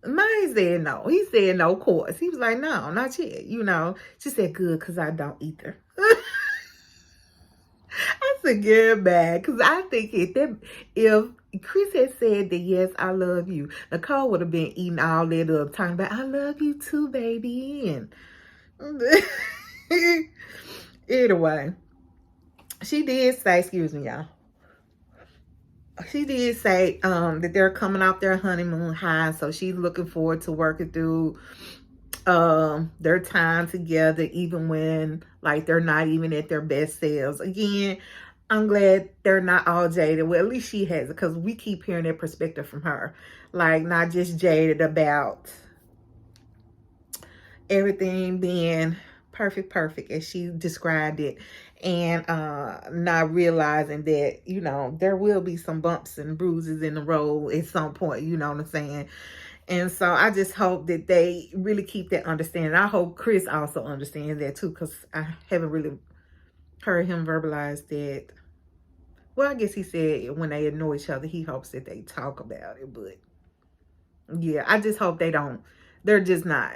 mine said no. He said no, of course. He was like, no, not yet. She said, good, because I don't either. I said, get back, because I think if Chris had said that, yes, I love you, Nicole would have been eating all that up, talking about, I love you too, baby. And anyway, she did say, excuse me, y'all. She did say that they're coming off their honeymoon high, so she's looking forward to working through their time together, even when like they're not even at their best selves. Again, I'm glad they're not all jaded. Well, at least she has it, because we keep hearing that perspective from her. Like, not just jaded about everything being perfect as she described it, and not realizing that, you know, there will be some bumps and bruises in the road at some point, you know what I'm saying? And so I just hope that they really keep that understanding. I hope Chris also understands that too, because I haven't really heard him verbalize that. Well, I guess he said when they annoy each other, he hopes that they talk about it. But yeah, I just hope they're just not,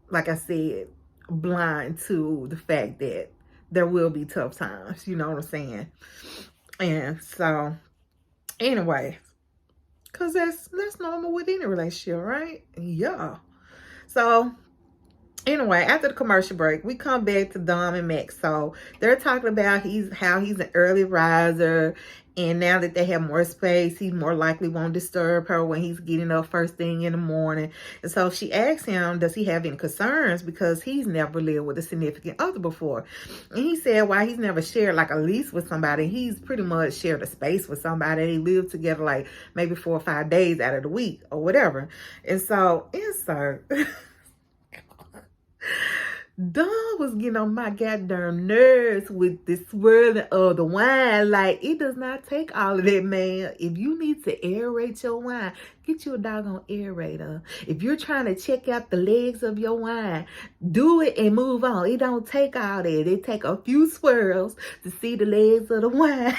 like I said, blind to the fact that there will be tough times. You know what I'm saying? And so, anyway, because that's normal with any relationship, right? Yeah. So, anyway, after the commercial break, we come back to Dom and Max. So they're talking about how he's an early riser, and now that they have more space, he more likely won't disturb her when he's getting up first thing in the morning. And so she asks him, does he have any concerns, because he's never lived with a significant other before. And he said why he's never shared like a lease with somebody. He's pretty much shared a space with somebody. They live together like maybe 4 or 5 days out of the week or whatever. And so insert Dawn was getting on my goddamn nerves with the swirling of the wine. Like, it does not take all of that, man. If you need to aerate your wine, get you a doggone aerator. If you're trying to check out the legs of your wine, do it and move on. It don't take all that. It take a few swirls to see the legs of the wine.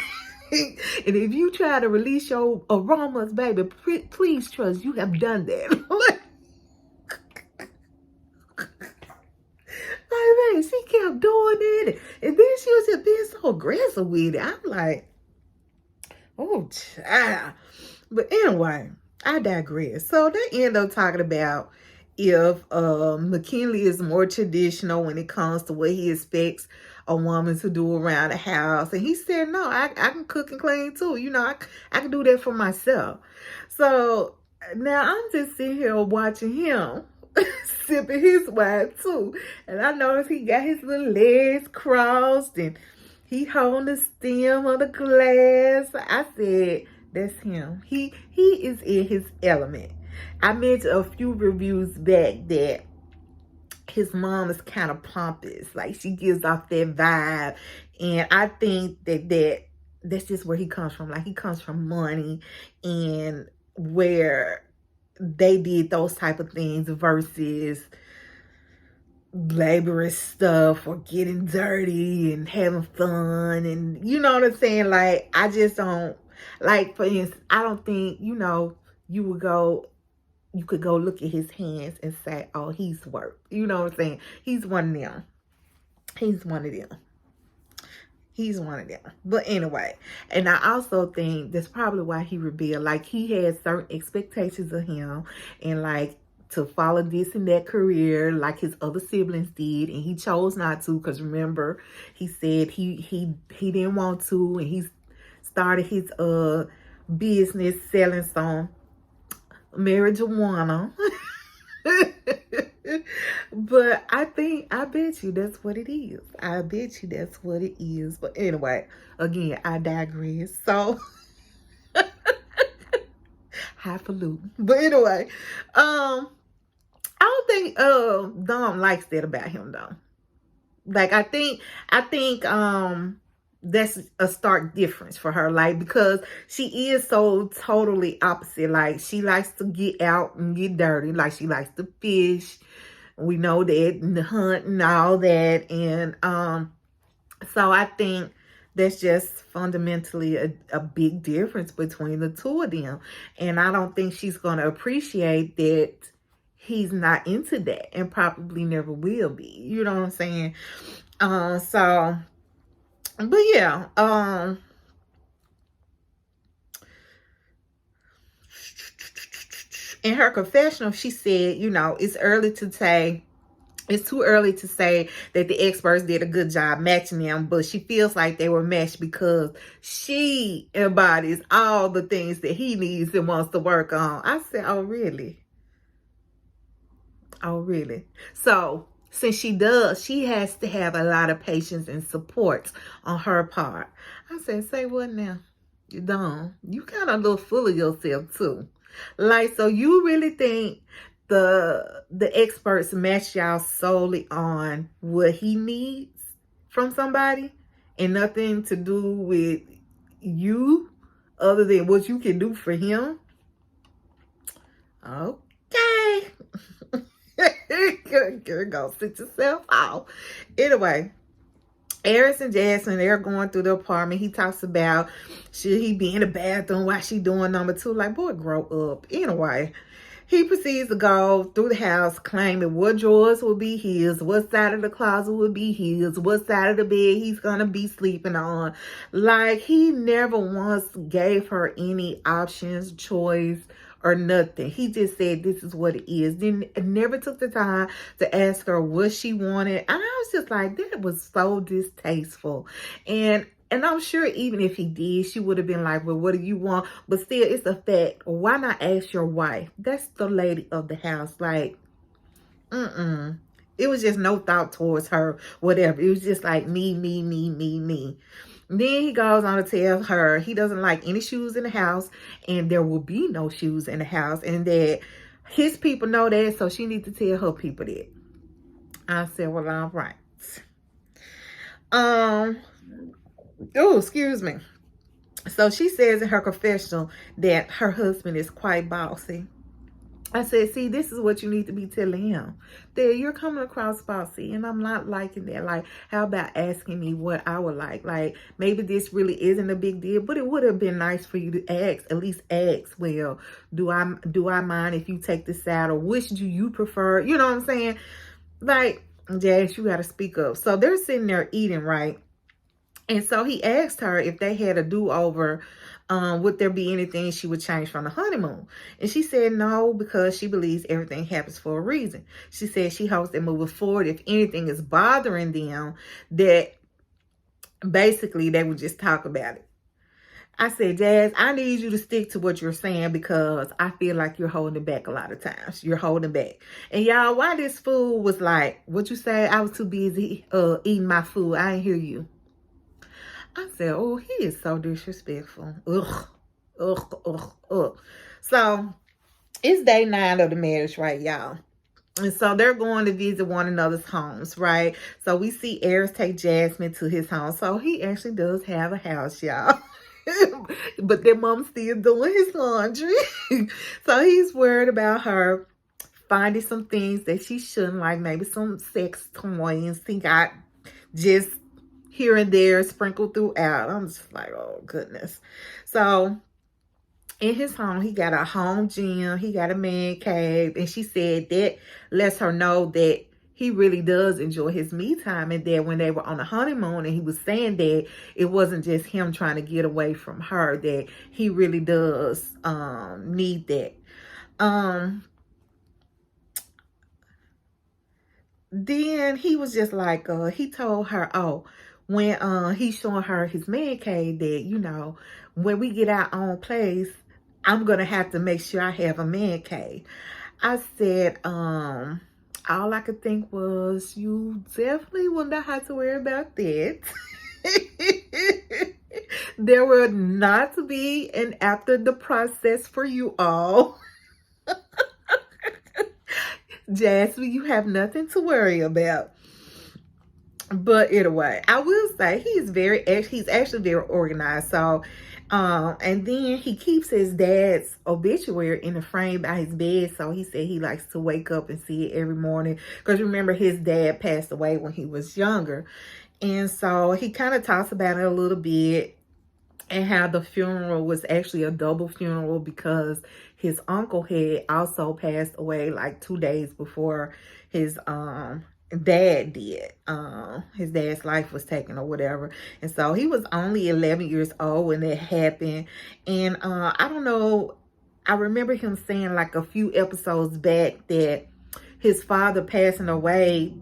And if you try to release your aromas, baby, please trust you have done that. Like, man, she kept doing it. And then she was just being so aggressive with it. I'm like, oh, child. But anyway, I digress. So they end up talking about if McKinley is more traditional when it comes to what he expects a woman to do around the house. And he said, no, I can cook and clean too. You know, I can do that for myself. So now I'm just sitting here watching him sipping his wine too. And I noticed he got his little legs crossed and he holding the stem of the glass. I said, that's him. He is in his element. I mentioned a few reviews back that his mom is kind of pompous. Like, she gives off that vibe. And I think that's just where he comes from. Like, he comes from money, and where they did those type of things versus laborious stuff or getting dirty and having fun. And you know what I'm saying? Like, I just don't, like, for instance, I don't think, you know, you could go look at his hands and say, oh, he's worked. You know what I'm saying? He's one of them. He's one of them. He's one of them. But anyway, and I also think that's probably why he rebelled. Like, he had certain expectations of him, and like to follow this and that career like his other siblings did, and he chose not to, because remember, he said he didn't want to, and he started his business selling some marijuana. But I bet you that's what it is. I bet you that's what it is. But anyway, again, I digress. So, highfalutin. But anyway, I don't think Dom likes that about him though. Like, I think that's a stark difference for her. Like, because she is so totally opposite. Like, she likes to get out and get dirty. Like, she likes to fish. We know that, and the hunt and all that. And so I think that's just fundamentally a big difference between the two of them. And I don't think she's going to appreciate that he's not into that, and probably never will be. You know what I'm saying? So, but yeah, in her confessional, she said, you know, it's too early to say that the experts did a good job matching them, but she feels like they were matched because she embodies all the things that he needs and wants to work on. I said, oh, really? Oh, really? So since she does, she has to have a lot of patience and support on her part. I said, say what now? You don't. You kind of a little full of yourself too. Like, so you really think the experts match y'all solely on what he needs from somebody and nothing to do with you other than what you can do for him? Okay. Girl, go sit yourself out. Anyway, Eris and Jasmine, they're going through the apartment. He talks about, should he be in the bathroom while she doing number two? Like, boy, grow up. Anyway, he proceeds to go through the house claiming what drawers will be his, what side of the closet will be his, what side of the bed he's going to be sleeping on. Like, he never once gave her any options, choice, or nothing. He just said this is what it is. Then never took the time to ask her what she wanted. And I was just like, that was so distasteful. And I'm sure even if he did, she would have been like, well, what do you want? But still, it's a fact. Why not ask your wife? That's the lady of the house. Like, it was just no thought towards her, whatever. It was just like me, me, me, me, me. Then he goes on to tell her he doesn't like any shoes in the house and there will be no shoes in the house and that his people know that, so she needs to tell her people that. I said, well, all right. Oh, excuse me. So she says in her confessional that her husband is quite bossy. I said, see, this is what you need to be telling him. That you're coming across bossy, and I'm not liking that. Like, how about asking me what I would like? Like, maybe this really isn't a big deal, but it would have been nice for you to ask, at least ask, well, do I mind if you take this out, or which do you prefer? You know what I'm saying? Like, Jazz, you got to speak up. So they're sitting there eating, right? And so he asked her if they had a do-over, would there be anything she would change from the honeymoon? And she said no, because she believes everything happens for a reason. She said she hopes that moving forward, if anything is bothering them, that basically they would just talk about it. I said, Jazz, I need you to stick to what you're saying, because I feel like you're holding back a lot of times. You're holding back. And y'all, why this fool was like, what you say? I was too busy eating my food. I didn't hear you. I said, oh, he is so disrespectful. Ugh, ugh, ugh, ugh. So it's day 9 of the marriage, right, y'all? And so they're going to visit one another's homes, right? So we see Eris take Jasmine to his home. So he actually does have a house, y'all. But their mom's still doing his laundry. So he's worried about her finding some things that she shouldn't like, maybe some sex toys he got just here and there sprinkled throughout. I'm just like, oh goodness. So in his home, he got a home gym, he got a man cave, and she said that lets her know that he really does enjoy his me time, and that when they were on a honeymoon and he was saying that it wasn't just him trying to get away from her, that he really does need that. Then he was just like, he told her, oh, when he's showing her his man cave, that, you know, when we get our own place, I'm going to have to make sure I have a man cave. I said, all I could think was, you definitely will not have to worry about that. There will not be an after the process for you all. Jasmine, you have nothing to worry about. But anyway, I will say he's actually very organized. So, and then he keeps his dad's obituary in the frame by his bed. So he said he likes to wake up and see it every morning. Because remember, his dad passed away when he was younger. And so he kind of talks about it a little bit, and how the funeral was actually a double funeral because his uncle had also passed away like 2 days before his dad did. His dad's life was taken or whatever. And so he was only 11 years old when that happened. And I don't know, I remember him saying like a few episodes back that his father passing away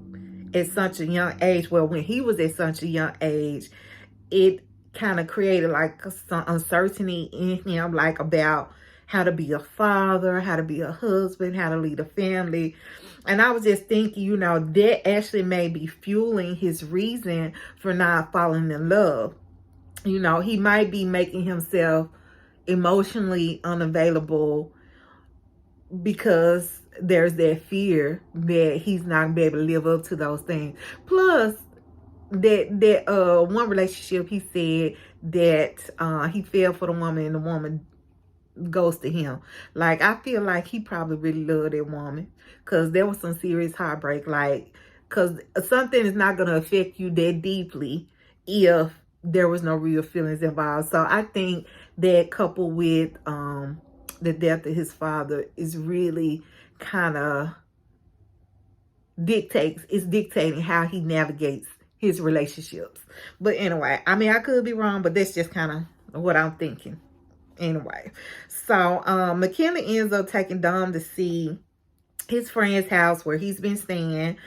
at such a young age, well, when he was at such a young age, it kind of created like some uncertainty in him, like about how to be a father, how to be a husband, how to lead a family. And I was just thinking, you know, that actually may be fueling his reason for not falling in love. You know, he might be making himself emotionally unavailable because there's that fear that he's not gonna be able to live up to those things. Plus, that one relationship, he said that he fell for the woman and the woman goes to him. Like, I feel like he probably really loved that woman, because there was some serious heartbreak. Like, because something is not going to affect you that deeply if there was no real feelings involved. So I think that, coupled with the death of his father, is really kind of dictating how he navigates his relationships. But anyway, I mean, I could be wrong, but that's just kind of what I'm thinking. Anyway, so McKinley ends up taking Dom to see his friend's house where he's been staying.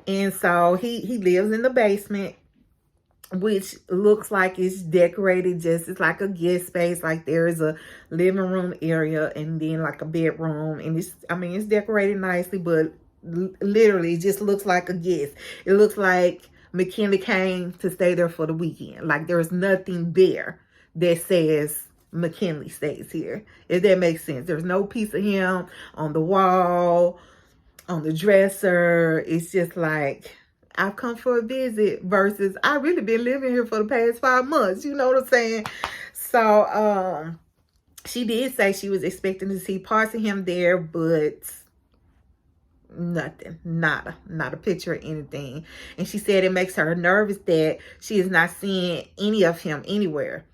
And so he lives in the basement, which looks like it's decorated it's like a guest space. Like, there is a living room area and then like a bedroom. And it's decorated nicely, but literally it just looks like a guest. It looks like McKinley came to stay there for the weekend. Like, there's nothing there that says McKinley stays here, if that makes sense. There's no piece of him on the wall, on the dresser. It's just like, I've come for a visit versus I really been living here for the past 5 months. You know what I'm saying? So she did say she was expecting to see parts of him there, but nothing, not a picture or anything. And she said it makes her nervous that she is not seeing any of him anywhere.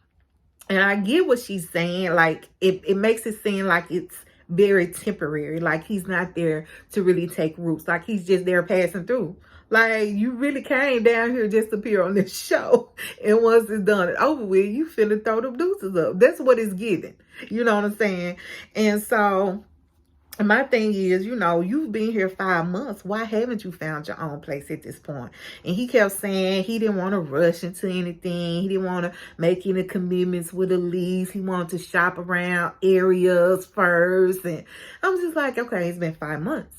And I get what she's saying. Like, it makes it seem like it's very temporary. Like, he's not there to really take roots. Like, he's just there passing through. Like, you really came down here just to appear on this show. And once it's done and over with, you finna throw them deuces up. That's what it's giving. You know what I'm saying? And so my thing is, you know, you've been here 5 months. Why haven't you found your own place at this point? And he kept saying he didn't want to rush into anything. He didn't want to make any commitments with a lease. He wanted to shop around areas first. And I'm just like, okay, it's been 5 months.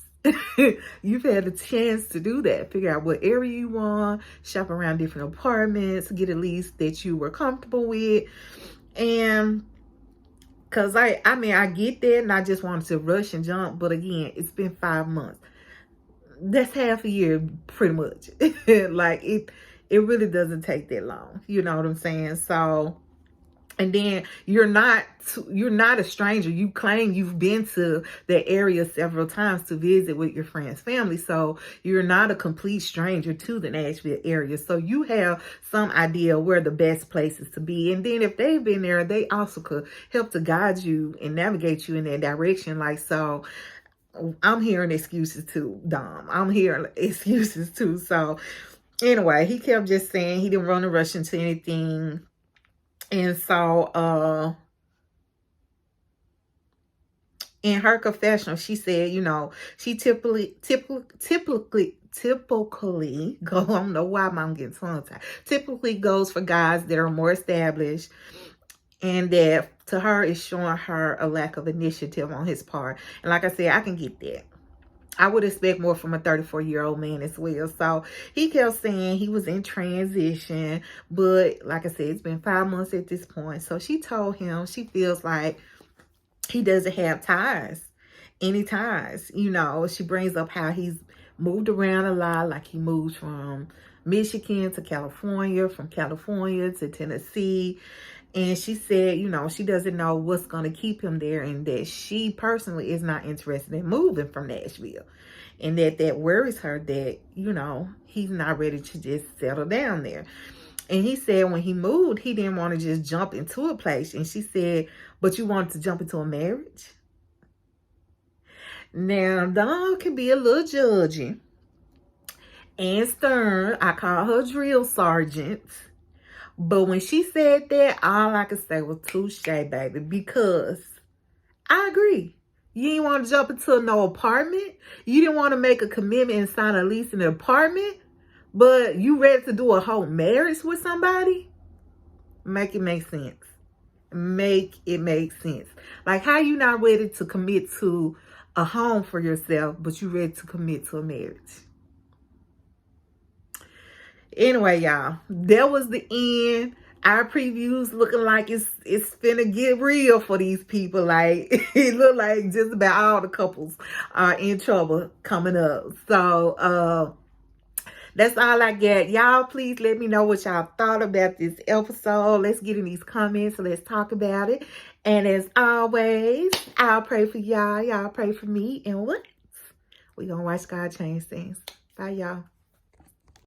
You've had a chance to do that. Figure out what area you want, shop around different apartments, get a lease that you were comfortable with. And because I mean, I get that, and I just wanted to rush and jump. But again, it's been 5 months. That's half a year, pretty much. Like, it really doesn't take that long. You know what I'm saying? So, and then you're not a stranger. You claim you've been to that area several times to visit with your friend's family. So you're not a complete stranger to the Nashville area. So you have some idea where the best places to be. And then if they've been there, they also could help to guide you and navigate you in that direction. Like, so I'm hearing excuses too, Dom. I'm hearing excuses too. So anyway, he kept just saying he didn't want to rush into anything. And so in her confessional, she said, you know, she typically go, I don't know why I'm getting tongue tied, typically goes for guys that are more established, and that to her is showing her a lack of initiative on his part. And like I said, I can get that. I would expect more from a 34-year-old man as well. So he kept saying he was in transition. But like I said, it's been 5 months at this point. So she told him she feels like he doesn't have any ties. You know, she brings up how he's moved around a lot. Like, he moved from Michigan to California, from California to Tennessee. And she said, you know, she doesn't know what's going to keep him there, and that she personally is not interested in moving from Nashville. And that worries her that, you know, he's not ready to just settle down there. And he said when he moved, he didn't want to just jump into a place. And she said, but you wanted to jump into a marriage? Now, Dawn can be a little judgy and stern. I call her drill sergeant. But when she said that, all I could say was touche, baby, because I agree. You didn't want to jump into no apartment. You didn't want to make a commitment and sign a lease in an apartment, but you ready to do a whole marriage with somebody? Make it make sense. make it make sense. Like, how you not ready to commit to a home for yourself, but you ready to commit to a marriage? Anyway, y'all, that was the end. Our previews looking like it's finna get real for these people. Like, it look like just about all the couples are in trouble coming up. So that's all I got. Y'all, please let me know what y'all thought about this episode. Let's get in these comments. Let's talk about it. And as always, I'll pray for y'all. Y'all pray for me. And what? We gonna watch God change things. Bye, y'all.